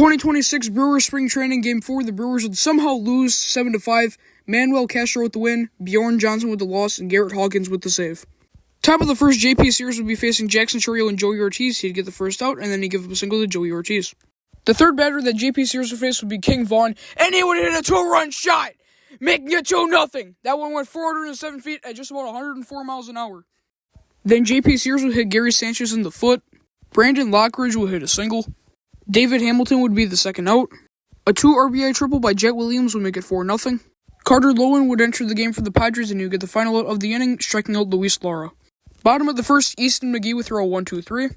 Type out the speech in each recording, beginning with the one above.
2026 Brewers Spring Training Game 4, the Brewers would somehow lose 7-5. Manuel Castro with the win, Bjorn Johnson with the loss, and Garrett Hawkins with the save. Top of the first, JP Sears would be facing Jackson Chourio and Joey Ortiz. He'd get the first out, and then he'd give up a single to Joey Ortiz. The third batter that JP Sears would face would be King Vaughn, and he would hit a two-run shot, making it 2-0. That one went 407 feet at just about 104 miles an hour. Then JP Sears would hit Gary Sanchez in the foot. Brandon Lockridge would hit a single. David Hamilton would be the second out. A 2 RBI triple by Jet Williams would make it 4-0. Carter Lowen would enter the game for the Padres, and he would get the final out of the inning, striking out Luis Lara. Bottom of the first, Easton McGee would throw a 1-2-3.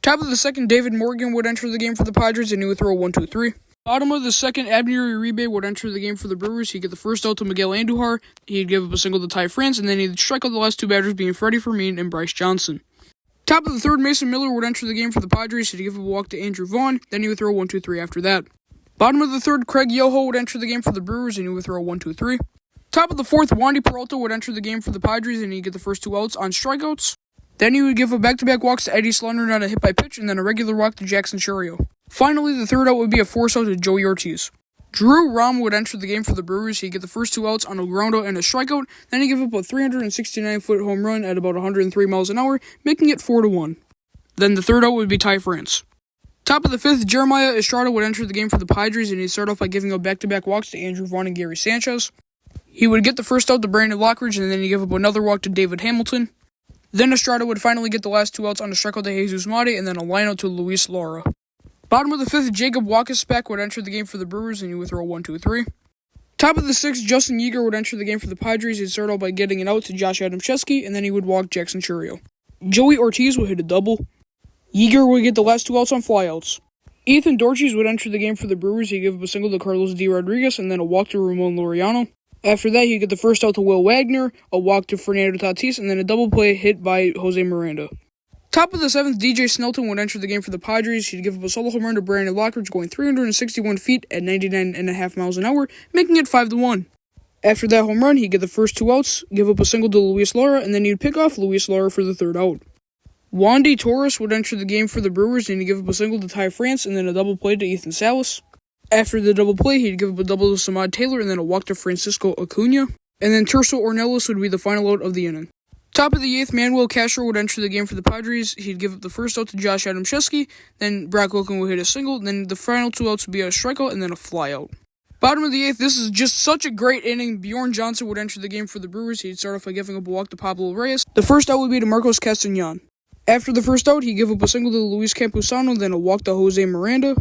Top of the second, David Morgan would enter the game for the Padres, and he would throw a 1-2-3. Bottom of the second, Abner Uribe would enter the game for the Brewers. He'd get the first out to Miguel Andujar. He'd give up a single to Ty France, and then he'd strike out the last two batters, being Freddie Fermin and Bryce Johnson. Top of the third, Mason Miller would enter the game for the Padres. He'd give up a walk to Andrew Vaughn. Then he would throw a 1-2-3 after that. Bottom of the third, Craig Yoho would enter the game for the Brewers, and he would throw a 1-2-3. Top of the fourth, Wandy Peralta would enter the game for the Padres, and he'd get the first two outs on strikeouts. Then he would give a back-to-back walks to Eddie Slaughter on a hit by pitch, and then a regular walk to Jackson Chourio. Finally, the third out would be a force out to Joey Ortiz. Drew Rom would enter the game for the Brewers. He'd get the first two outs on a ground out and a strikeout. Then he'd give up a 369-foot home run at about 103 miles an hour, making it 4-1. Then the third out would be Ty France. Top of the fifth, Jeremiah Estrada would enter the game for the Padres, and he'd start off by giving up back-to-back walks to Andrew Vaughn and Gary Sanchez. He would get the first out to Brandon Lockridge, and then he'd give up another walk to David Hamilton. Then Estrada would finally get the last two outs on a strikeout to Jesus Mate, and then a lineout to Luis Lara. Bottom of the fifth, Jacob Wackespack would enter the game for the Brewers, and he would throw a 1-2-3. Top of the sixth, Justin Yeager would enter the game for the Padres. He'd start out by getting an out to Josh Adamczewski, and then he would walk Jackson Chourio. Joey Ortiz would hit a double. Yeager would get the last two outs on flyouts. Ethan Dorches would enter the game for the Brewers. He'd give up a single to Carlos D. Rodriguez, and then a walk to Ramon Laureano. After that, he'd get the first out to Will Wagner, a walk to Fernando Tatis, and then a double play hit by Jose Miranda. Top of the seventh, DJ Snelton would enter the game for the Padres. He'd give up a solo home run to Brandon Lockridge, going 361 feet at 99.5 miles an hour, making it 5-1. After that home run, he'd get the first two outs, give up a single to Luis Lara, and then he'd pick off Luis Lara for the third out. Wandy Torres would enter the game for the Brewers, and he'd give up a single to Ty France, and then a double play to Ethan Salas. After the double play, he'd give up a double to Samad Taylor, and then a walk to Francisco Acuna. And then Terso Ornelas would be the final out of the inning. Top of the eighth, Manuel Castro would enter the game for the Padres. He'd give up the first out to Josh Adamczewski, then Brock Wilken would hit a single, then the final two outs would be a strikeout and then a flyout. Bottom of the eighth, this is just such a great inning. Bjorn Johnson would enter the game for the Brewers. He'd start off by giving up a walk to Pablo Reyes. The first out would be to Marcos Castañon. After the first out, he'd give up a single to Luis Campusano, then a walk to Jose Miranda.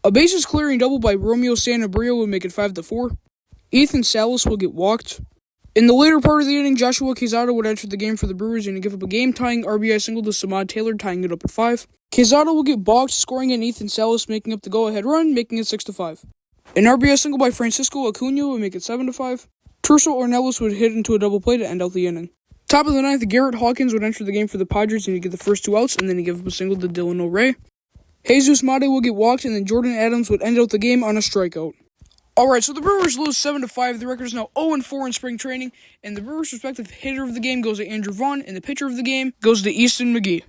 A bases clearing double by Romeo Sanabria would make it 5-4. Ethan Salas will get walked. In the later part of the inning, Joshua Quezada would enter the game for the Brewers and give up a game-tying RBI single to Samad Taylor, tying it up at 5. Quezada will get balked, scoring in Ethan Salas, making up the go-ahead run, making it 6-5. An RBI single by Francisco Acuna would make it 7-5. Terso Ornelas would hit into a double play to end out the inning. Top of the ninth, Garrett Hawkins would enter the game for the Padres and he'd get the first two outs, and then he'd give up a single to Dylan O'Ray. Jesus Mate will get walked, and then Jordan Adams would end out the game on a strikeout. Alright, so the Brewers lose 7-5. The record is now 0-4 in spring training, and the Brewers' respective hitter of the game goes to Andrew Vaughn, and the pitcher of the game goes to Easton McGee.